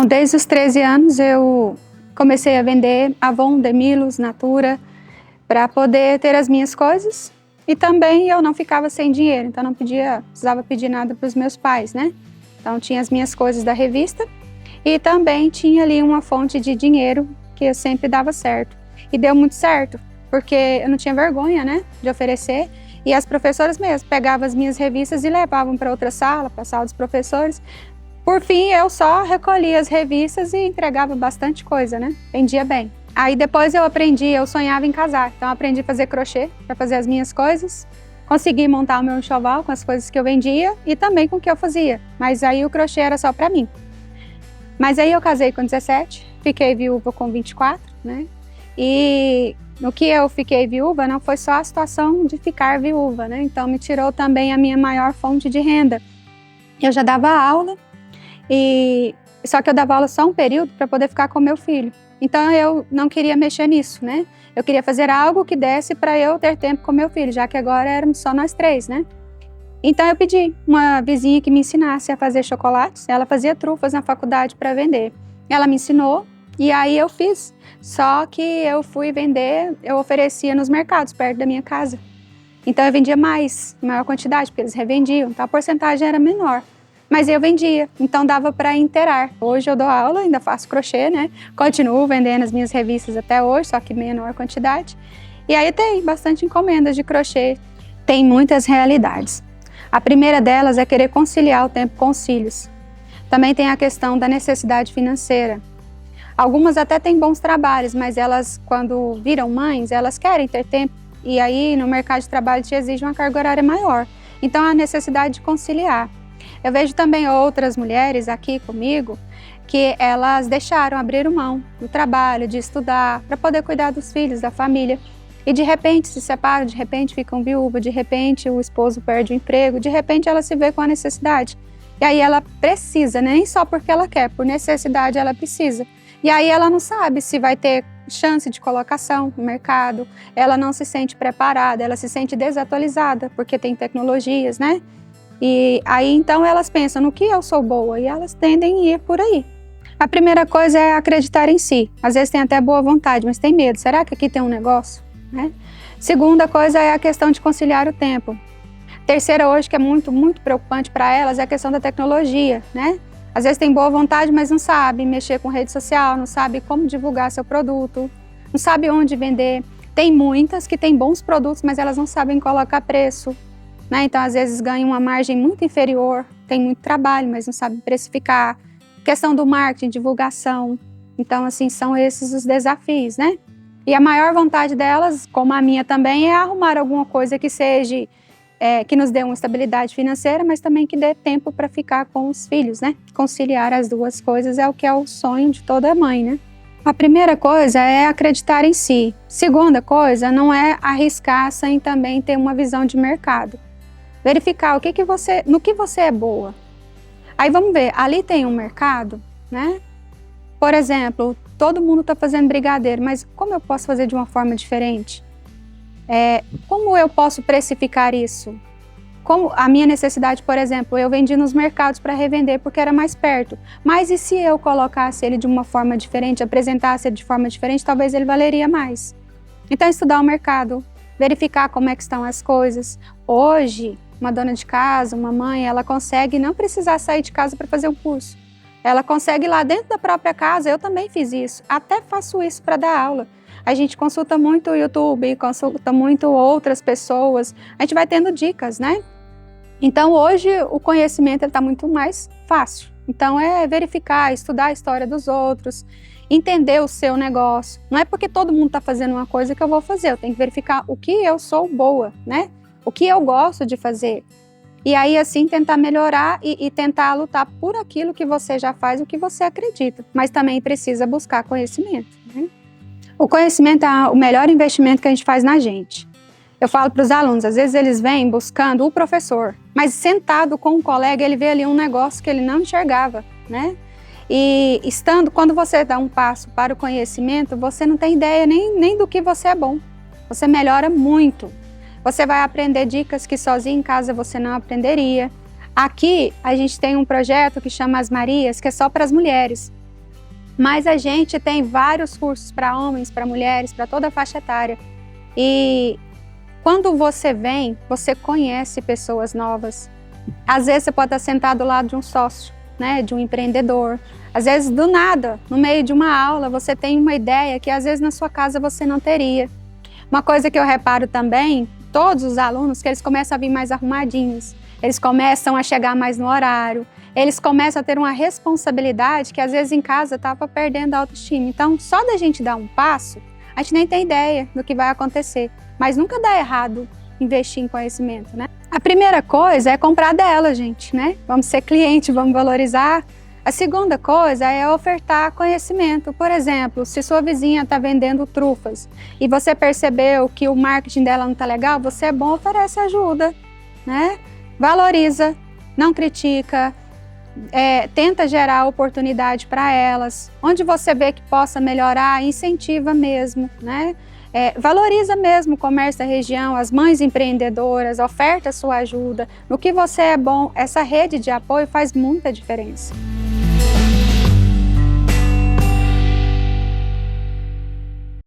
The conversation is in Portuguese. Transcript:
Bom, desde os 13 anos eu comecei a vender Avon, Demilos, Natura, para poder ter as minhas coisas. E também eu não ficava sem dinheiro, então não precisava pedir nada para os meus pais, né? Então tinha as minhas coisas da revista e também tinha ali uma fonte de dinheiro que eu sempre dava certo. E deu muito certo, porque eu não tinha vergonha, né, de oferecer. E as professoras mesmo pegavam as minhas revistas e levavam para outra sala, para a sala dos professores. Por fim, eu só recolhia as revistas e entregava bastante coisa, né? Vendia bem. Aí depois eu sonhava em casar. Então eu aprendi a fazer crochê para fazer as minhas coisas. Consegui montar o meu enxoval com as coisas que eu vendia e também com o que eu fazia. Mas aí o crochê era só para mim. Mas aí eu casei com 17, fiquei viúva com 24, né? E no que eu fiquei viúva não foi só a situação de ficar viúva, né? Então me tirou também a minha maior fonte de renda. Eu já dava aula. Só que eu dava aula só um período para poder ficar com meu filho. Então eu não queria mexer nisso, né? Eu queria fazer algo que desse para eu ter tempo com meu filho, já que agora éramos só nós três, né? Então eu pedi uma vizinha que me ensinasse a fazer chocolates. Ela fazia trufas na faculdade para vender. Ela me ensinou e aí eu fiz. Só que eu fui vender, eu oferecia nos mercados perto da minha casa. Então eu vendia maior quantidade, porque eles revendiam, então a porcentagem era menor. Mas eu vendia, então dava para inteirar. Hoje eu dou aula, ainda faço crochê, né? Continuo vendendo as minhas revistas até hoje, só que menor quantidade. E aí tem bastante encomendas de crochê. Tem muitas realidades. A primeira delas é querer conciliar o tempo com os filhos. Também tem a questão da necessidade financeira. Algumas até têm bons trabalhos, mas elas, quando viram mães, elas querem ter tempo. E aí no mercado de trabalho te exige uma carga horária maior. Então a necessidade de conciliar. Eu vejo também outras mulheres aqui comigo que elas abriram mão do trabalho, de estudar, para poder cuidar dos filhos, da família. E de repente se separam, de repente ficam viúvas, de repente o esposo perde o emprego, de repente ela se vê com a necessidade. E aí ela precisa, nem só porque ela quer, por necessidade ela precisa. E aí ela não sabe se vai ter chance de colocação no mercado, ela não se sente preparada, ela se sente desatualizada, porque tem tecnologias, né? E aí, então, elas pensam no que eu sou boa e elas tendem a ir por aí. A primeira coisa é acreditar em si. Às vezes tem até boa vontade, mas tem medo. Será que aqui tem um negócio? Né? Segunda coisa é a questão de conciliar o tempo. Terceira hoje, que é muito, muito preocupante para elas, é a questão da tecnologia, né? Às vezes tem boa vontade, mas não sabe mexer com rede social, não sabe como divulgar seu produto, não sabe onde vender. Tem muitas que têm bons produtos, mas elas não sabem colocar preço. Né? Então, às vezes, ganham uma margem muito inferior, tem muito trabalho, mas não sabe precificar. Questão do marketing, divulgação. Então, assim, são esses os desafios, né? E a maior vontade delas, como a minha também, é arrumar alguma coisa que seja, que nos dê uma estabilidade financeira, mas também que dê tempo para ficar com os filhos, né? Conciliar as duas coisas é o que é o sonho de toda mãe, né? A primeira coisa é acreditar em si. Segunda coisa, não é arriscar sem também ter uma visão de mercado. Verificar no que você é boa. Aí vamos ver, ali tem um mercado, né? Por exemplo, todo mundo está fazendo brigadeiro, mas como eu posso fazer de uma forma diferente? Como eu posso precificar isso? Como a minha necessidade, por exemplo, eu vendi nos mercados para revender porque era mais perto. Mas e se eu colocasse ele de uma forma diferente, apresentasse ele de forma diferente, talvez ele valeria mais. Então, estudar o mercado, verificar como é que estão as coisas. Hoje, uma dona de casa, uma mãe, ela consegue não precisar sair de casa para fazer um curso. Ela consegue ir lá dentro da própria casa, eu também fiz isso, até faço isso para dar aula. A gente consulta muito o YouTube, consulta muito outras pessoas, a gente vai tendo dicas, né? Então hoje o conhecimento está muito mais fácil. Então é verificar, estudar a história dos outros, entender o seu negócio. Não é porque todo mundo está fazendo uma coisa que eu vou fazer, eu tenho que verificar o que eu sou boa, né? O que eu gosto de fazer. E aí, assim, tentar melhorar e tentar lutar por aquilo que você já faz, o que você acredita. Mas também precisa buscar conhecimento, né? O conhecimento é o melhor investimento que a gente faz na gente. Eu falo para os alunos, às vezes eles vêm buscando o professor, mas sentado com um colega, ele vê ali um negócio que ele não enxergava, né? E quando você dá um passo para o conhecimento, você não tem ideia nem do que você é bom. Você melhora muito. Você vai aprender dicas que sozinho em casa você não aprenderia. Aqui a gente tem um projeto que chama As Marias, que é só para as mulheres. Mas a gente tem vários cursos para homens, para mulheres, para toda a faixa etária. E quando você vem, você conhece pessoas novas. Às vezes você pode estar sentado ao lado de um sócio, né, de um empreendedor. Às vezes, do nada, no meio de uma aula, você tem uma ideia que às vezes na sua casa você não teria. Uma coisa que eu reparo também, todos os alunos, que eles começam a vir mais arrumadinhos, eles começam a chegar mais no horário, eles começam a ter uma responsabilidade que às vezes em casa estava perdendo a autoestima. Então, só da gente dar um passo, a gente nem tem ideia do que vai acontecer. Mas nunca dá errado investir em conhecimento, né? A primeira coisa é comprar dela, gente, né? Vamos ser cliente, vamos valorizar. A segunda coisa é ofertar conhecimento. Por exemplo, se sua vizinha está vendendo trufas e você percebeu que o marketing dela não está legal, você é bom, oferece ajuda, né? Valoriza, não critica, tenta gerar oportunidade para elas. Onde você vê que possa melhorar, incentiva mesmo, né? Valoriza mesmo o comércio da região, as mães empreendedoras, oferta sua ajuda. No que você é bom, essa rede de apoio faz muita diferença.